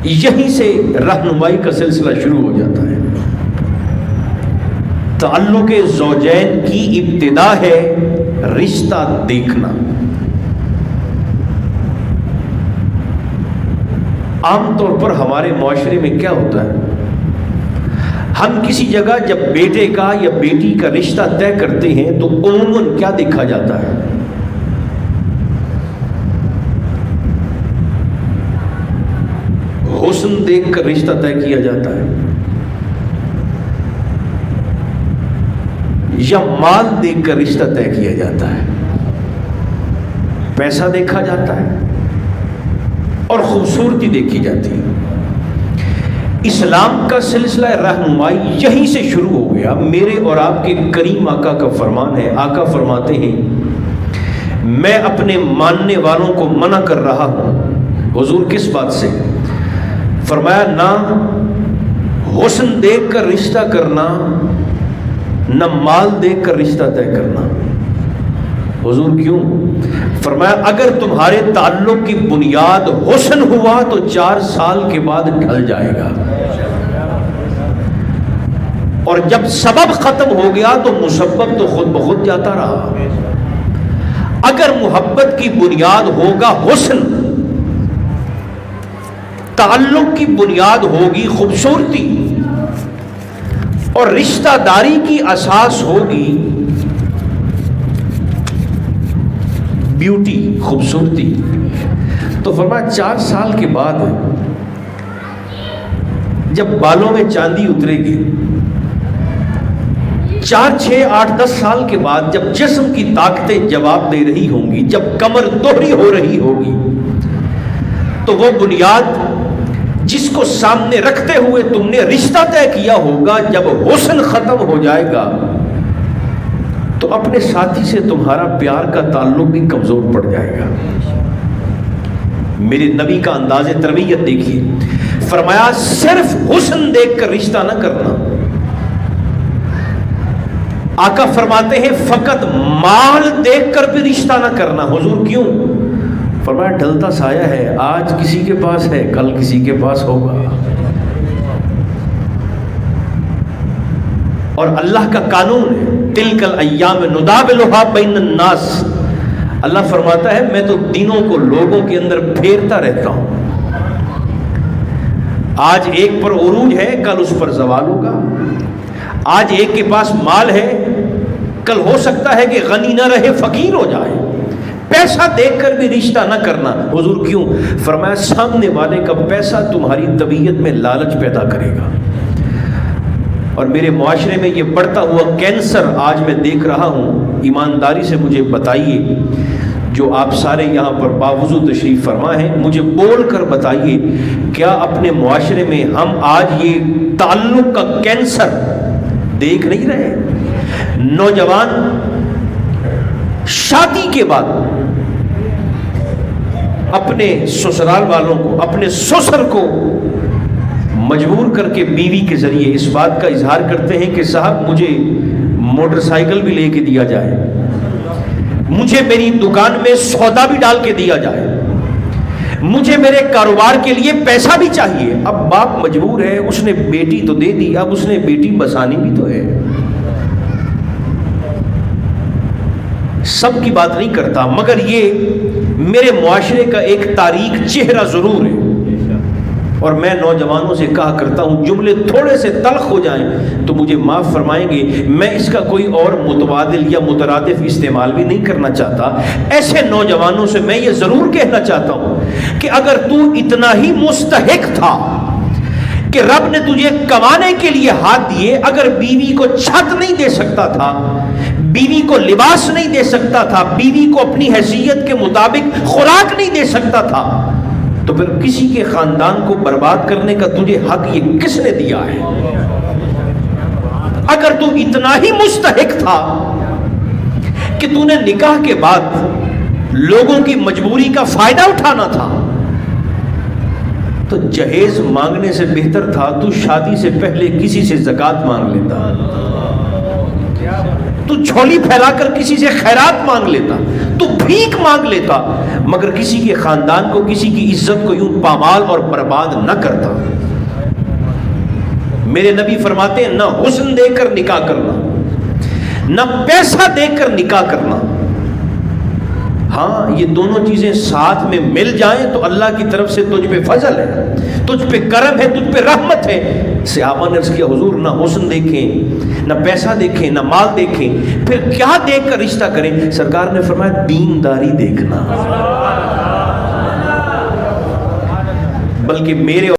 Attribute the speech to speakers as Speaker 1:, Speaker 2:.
Speaker 1: یہیں سے رہنمائی کا سلسلہ شروع ہو جاتا ہے۔ تعلق زوجین کی ابتدا ہے رشتہ دیکھنا۔ عام طور پر ہمارے معاشرے میں کیا ہوتا ہے، ہم کسی جگہ جب بیٹے کا یا بیٹی کا رشتہ طے کرتے ہیں تو عموماً کیا دیکھا جاتا ہے؟ حسن دیکھ کر رشتہ طے کیا جاتا ہے، یا مال دیکھ کر رشتہ طے کیا جاتا ہے، پیسہ دیکھا جاتا ہے اور خوبصورتی دیکھی جاتی ہے۔ اسلام کا سلسلہ رہنمائی یہیں سے شروع ہو گیا۔ میرے اور آپ کے کریم آقا کا فرمان ہے، آقا فرماتے ہیں میں اپنے ماننے والوں کو منع کر رہا ہوں۔ حضور کس بات سے؟ فرمایا نہ حسن دیکھ کر رشتہ کرنا، نہ مال دیکھ کر رشتہ طے کرنا۔ حضور کیوں؟ فرمایا اگر تمہارے تعلق کی بنیاد حسن ہوا تو 4 سال کے بعد ڈھل جائے گا، اور جب سبب ختم ہو گیا تو مسبب تو خود بخود جاتا رہا۔ اگر محبت کی بنیاد ہوگا حسن، تعلق کی بنیاد ہوگی خوبصورتی، اور رشتہ داری کی اساس ہوگی بیوٹی، خوبصورتی، تو فرمایا 4 سال کے بعد جب بالوں میں چاندی اترے گی، 4، 6، 8، 10 سال کے بعد جب جسم کی طاقتیں جواب دے رہی ہوں گی، جب کمر دوہری ہو رہی ہوگی، تو وہ بنیاد جس کو سامنے رکھتے ہوئے تم نے رشتہ طے کیا ہوگا، جب حسن ختم ہو جائے گا تو اپنے ساتھی سے تمہارا پیار کا تعلق بھی کمزور پڑ جائے گا۔ میرے نبی کا انداز تربیت دیکھیے، فرمایا صرف حسن دیکھ کر رشتہ نہ کرنا۔ آقا فرماتے ہیں فقط مال دیکھ کر بھی رشتہ نہ کرنا۔ حضور کیوں؟ فرمایا ڈھلتا سایہ ہے، آج کسی کے پاس ہے کل کسی کے پاس ہوگا، اور اللہ کا قانون ہے تلک الایام نداولھا بین الناس۔ اللہ فرماتا ہے میں تو دنوں کو لوگوں کے اندر پھیرتا رہتا ہوں، آج ایک پر عروج ہے کل اس پر زوال ہوگا، آج ایک کے پاس مال ہے کل ہو سکتا ہے کہ غنی نہ رہے فقیر ہو جائے۔ پیسہ دیکھ کر بھی رشتہ نہ کرنا۔ حضور کیوں؟ فرمایا سامنے والے کا پیسہ تمہاری طبیعت میں لالچ پیدا کرے گا، اور میرے معاشرے میں یہ بڑھتا ہوا کینسر آج میں دیکھ رہا ہوں۔ ایمانداری سے مجھے بتائیے، جو آپ سارے یہاں پر باوضو تشریف فرما ہیں، مجھے بول کر بتائیے کیا اپنے معاشرے میں ہم آج یہ تعلق کا کینسر دیکھ نہیں رہے؟ نوجوان شادی کے بعد اپنے سسرال والوں کو، اپنے سسر کو مجبور کر کے بیوی کے ذریعے اس بات کا اظہار کرتے ہیں کہ صاحب مجھے موٹر سائیکل بھی لے کے دیا جائے، مجھے میری دکان میں سودا بھی ڈال کے دیا جائے، مجھے میرے کاروبار کے لیے پیسہ بھی چاہیے۔ اب باپ مجبور ہے، اس نے بیٹی تو دے دی، اب اس نے بیٹی بسانی بھی تو ہے۔ سب کی بات نہیں کرتا، مگر یہ میرے معاشرے کا ایک تاریک چہرہ ضرور ہے، اور میں نوجوانوں سے کہا کرتا ہوں جملے تھوڑے سے تلخ ہو جائیں تو مجھے معاف فرمائیں گے، میں اس کا کوئی اور متبادل یا مترادف استعمال بھی نہیں کرنا چاہتا۔ ایسے نوجوانوں سے میں یہ ضرور کہنا چاہتا ہوں کہ اگر تو اتنا ہی مستحق تھا کہ رب نے تجھے کمانے کے لیے ہاتھ دیے، اگر بیوی کو چھت نہیں دے سکتا تھا، بیوی کو لباس نہیں دے سکتا تھا، بیوی کو اپنی حیثیت کے مطابق خوراک نہیں دے سکتا تھا، تو پھر کسی کے خاندان کو برباد کرنے کا تجھے حق یہ کس نے دیا ہے؟ اگر تو اتنا ہی مستحق تھا کہ تو نے نکاح کے بعد لوگوں کی مجبوری کا فائدہ اٹھانا تھا، تو جہیز مانگنے سے بہتر تھا تو شادی سے پہلے کسی سے زکوٰۃ مانگ لیتا۔ تو جھولی پھیلا کر کسی سے خیرات مانگ لیتا، تو بھیک مانگ لیتا، مگر کسی کے خاندان کو، کسی کی عزت کو یوں پامال اور برباد نہ کرتا۔ میرے نبی فرماتے ہیں نہ حسن دے کر نکاح کرنا، نہ پیسہ دے کر نکاح کرنا، ہاں یہ دونوں چیزیں ساتھ میں مل جائیں تو اللہ کی طرف سے تجھ پہ فضل ہے، تجھ پہ کرم ہے، تجھ پہ رحمت ہے۔ صحابہ نے عرض کیا حضور نہ حسن دیکھیں، نہ پیسہ دیکھیں، نہ مال دیکھیں، پھر کیا دیکھ کر رشتہ کریں؟ سرکار نے فرمایا دینداری دیکھنا، بلکہ میرے